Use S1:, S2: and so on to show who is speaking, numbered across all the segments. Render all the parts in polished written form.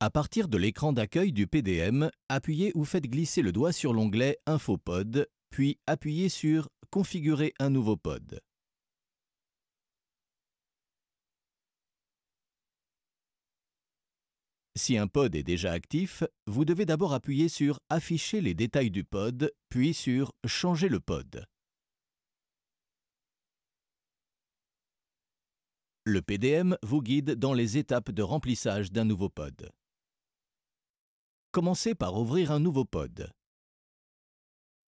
S1: À partir de l'écran d'accueil du PDM, appuyez ou faites glisser le doigt sur l'onglet Infopod, puis appuyez sur Configurer un nouveau pod. Si un pod est déjà actif, vous devez d'abord appuyer sur Afficher les détails du pod, puis sur Changer le pod. Le PDM vous guide dans les étapes de remplissage d'un nouveau pod. Commencez par ouvrir un nouveau pod.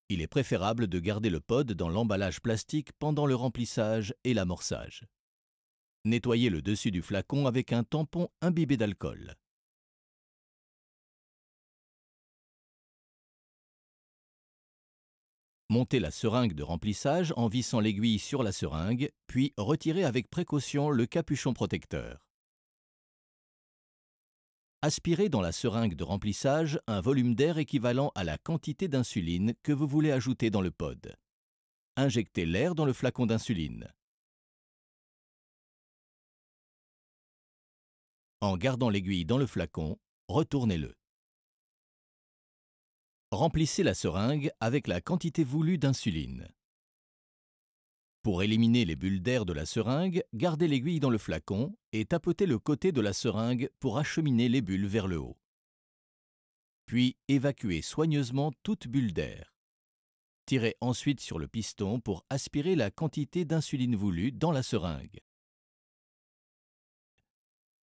S1: Il est préférable de garder le pod dans l'emballage plastique pendant le remplissage et l'amorçage. Nettoyez le dessus du flacon avec un tampon imbibé d'alcool. Montez la seringue de remplissage en vissant l'aiguille sur la seringue, puis retirez avec précaution le capuchon protecteur. Aspirez dans la seringue de remplissage un volume d'air équivalent à la quantité d'insuline que vous voulez ajouter dans le pod. Injectez l'air dans le flacon d'insuline. En gardant l'aiguille dans le flacon, retournez-le. Remplissez la seringue avec la quantité voulue d'insuline. Pour éliminer les bulles d'air de la seringue, gardez l'aiguille dans le flacon et tapotez le côté de la seringue pour acheminer les bulles vers le haut. Puis évacuez soigneusement toute bulle d'air. Tirez ensuite sur le piston pour aspirer la quantité d'insuline voulue dans la seringue.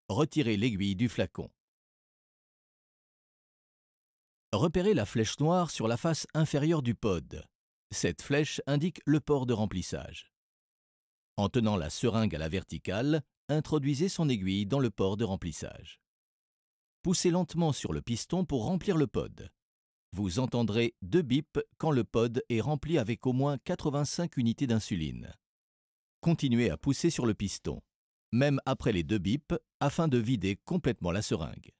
S1: Retirez l'aiguille du flacon. Repérez la flèche noire sur la face inférieure du pod. Cette flèche indique le port de remplissage. En tenant la seringue à la verticale, introduisez son aiguille dans le port de remplissage. Poussez lentement sur le piston pour remplir le pod. Vous entendrez 2 bips quand le pod est rempli avec au moins 85 unités d'insuline. Continuez à pousser sur le piston, même après les 2 bips, afin de vider complètement la seringue.